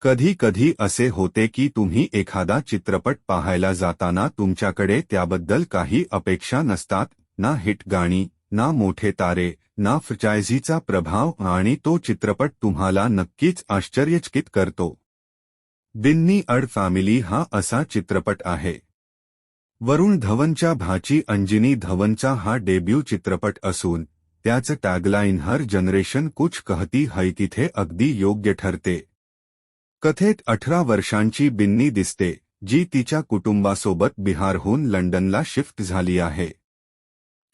कधी कधी असे होते की तुम्ही एखादा चित्रपट पाहायला जाताना तुमच्याकडे त्याबद्दल काही अपेक्षा नसतात, ना हिट गाणी, ना मोठे तारे, ना फ्रँचायझीचा प्रभाव, आणि तो चित्रपट तुम्हाला नक्कीच आश्चर्यचकित करतो. बिन्नी अड फॅमिली हा असा चित्रपट आहे. वरुण धवनच्या भाची अंजनी धवनचा हा डेब्यू चित्रपट असून त्याचं टॅगलाईन हर जनरेशन कुछ कहती है तिथे अगदी योग्य ठरते. कथेत 18 वर्षांची बिन्नी दिसते, जी तिच्या कुटुंबासोबत बिहारहून लंडनला शिफ्ट झाली आहे.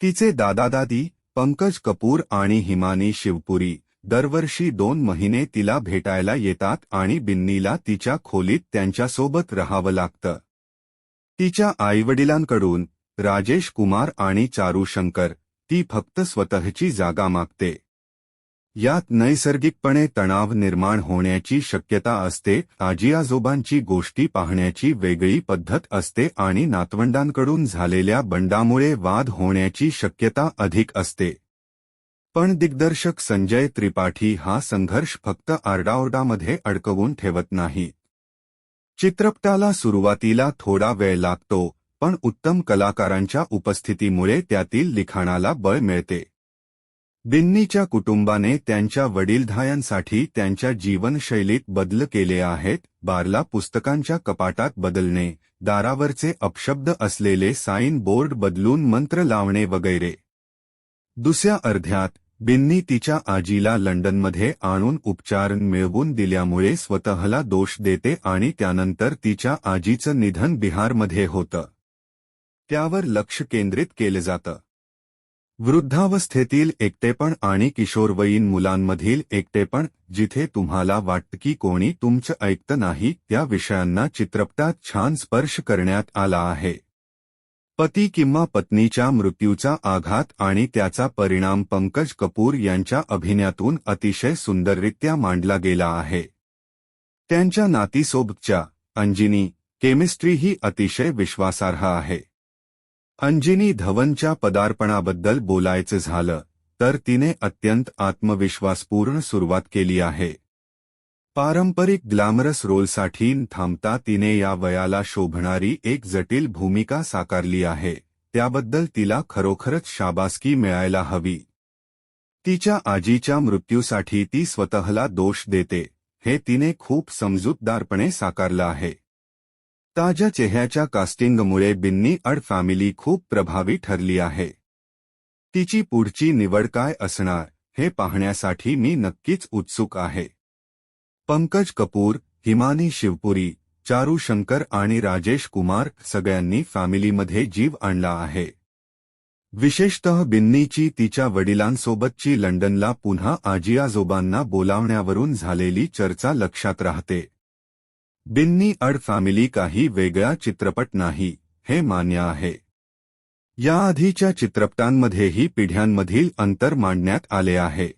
तिचे दादा-दादी, पंकज कपूर आणि हिमानी शिवपुरी, दरवर्षी 2 महिने तिला भेटायला येतात आणि बिन्नीला तिच्या खोलीत त्यांच्यासोबत राहावं लागतं. तिच्या आईवडिलांकडून, राजेश कुमार आणि चारू शंकर, ती फक्त स्वतःची जागा मागते. यात नैसर्गिकपणे तणाव निर्माण होण्याची शक्यता असते, आजी-आजोबांची गोष्टी पाहण्याची वेगळी पद्धत असते आणि नातवंडांकडून झालेल्या बंडामुळे वाद होण्याची शक्यता अधिक असते. पण दिग्दर्शक संजय त्रिपाठी हा संघर्ष फक्त आरडाओरडामध्ये अडकवून ठेवत नाही. चित्रपटाला सुरुवातीला थोडा वेळ लागतो, पण उत्तम कलाकारांच्या उपस्थितीमुळे त्यातील लिखाणाला बळ मिळते. बिन्नीच्या कुटुंबाने त्यांच्या वडीलधाऱ्यांसाठी त्यांच्या जीवनशैलीत बदल केले आहेत, बारला पुस्तकांच्या कपाटात बदलणे, दारावरचे अपशब्द असलेले साइन बोर्ड बदलून मंत्र लावणे वगैरे. दुसऱ्या अर्ध्यात, बिन्नी तिच्या आजीला लंडनमध्ये आणून उपचार मिळवून दिल्यामुळे स्वतःला दोष देते आणि त्यानंतर तिच्या आजीचं निधन बिहारमध्ये होतं, त्यावर लक्ष केंद्रित केलं जातं. वृद्धावस्थेतील एकटेपण आणि किशोरवयीन मुलांमधील एकटेपण, जिथे तुम्हाला वाटतं की कोणी तुमचं ऐकतं नाही, त्या विषयांना चित्रपटात छान स्पर्श करण्यात आला आहे. पती किंवा पत्नीच्या मृत्यूचा आघात आणि त्याचा परिणाम पंकज कपूर यांच्या अभिनयातून अतिशय सुंदररित्या मांडला गेला आहे. त्यांच्या नातीसोबतच्या, अंजनी, केमिस्ट्री ही अतिशय विश्वासार्ह आहे. अंजनी धवनच्या पदार्पणाबद्दल बोलायचं झालं तर तिने अत्यंत आत्मविश्वासपूर्ण सुरुवात केली आहे. पारंपरिक ग्लॅमरस रोलसाठी थांबता तिने या वयाला शोभणारी एक जटिल भूमिका साकारली आहे, त्याबद्दल तिला खरोखरच शाबासकी मिळायला हवी. तिच्या आजीच्या मृत्यूसाठी ती स्वतःला दोष देते, हे तिने खूप समजूतदारपणे साकारलं आहे. ताज्या चेहऱ्याच्या कास्टिंगमुळे बिन्नी अड फॅमिली खूप प्रभावी ठरली आहे. तिची पुढची निवड काय असणार हे पाहण्यासाठी मी नक्कीच उत्सुक आहे. पंकज कपूर, हिमानी शिवपुरी, चारू शंकर आणि राजेश कुमार सगळ्यांनी फॅमिलीमध्ये जीव आणला आहे. विशेषतः बिन्नीची तिच्या वडिलांसोबतची लंडनला पुन्हा आजी-आजोबांना बोलावण्यावरून झालेली चर्चा लक्षात राहते. बिन्नी अड फॅमिली काही वेगळा चित्रपट नाही, हे मान्य आहे. याआधीच्या चित्रपटांमध्येही पिढ्यांमधील अंतर मांडण्यात आले आहे.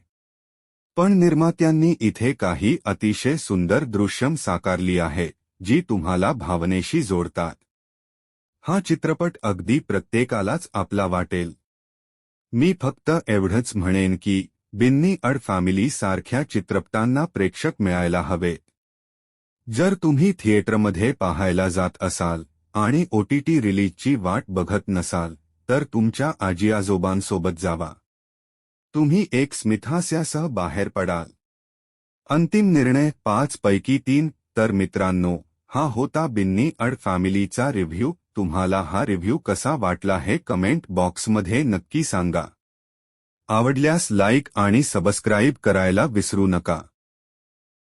पण निर्मात्यांनी इथे काही अतिशय सुंदर दृश्यं साकारली आहे, जी तुम्हाला भावनेशी जोडतात. हा चित्रपट अगदी प्रत्येकालाच आपला वाटेल. मी फक्त एवढंच म्हणेन की बिन्नी अड फॅमिली सारख्या चित्रपटांना प्रेक्षक मिळायला हवेत. जर तुम्ही थिएटरमध्ये पाहायला जात असाल आणि OTT रिलीजची वाट बघत नसाल, तर तुमच्या आजी-आजोबांसोबत जावा. तुम्ही एक स्मितहास्यासह बाहेर पडाल. अंतिम निर्णय 5 पैकी 3. तर मित्रांनो, हा होता बिन्नी अड फॅमिलीचा रिव्ह्यू. तुम्हाला हा रिव्ह्यू कसा वाटला हे कमेंट बॉक्समध्ये नक्की सांगा. आवडल्यास लाईक आणि सबस्क्राईब करायला विसरू नका.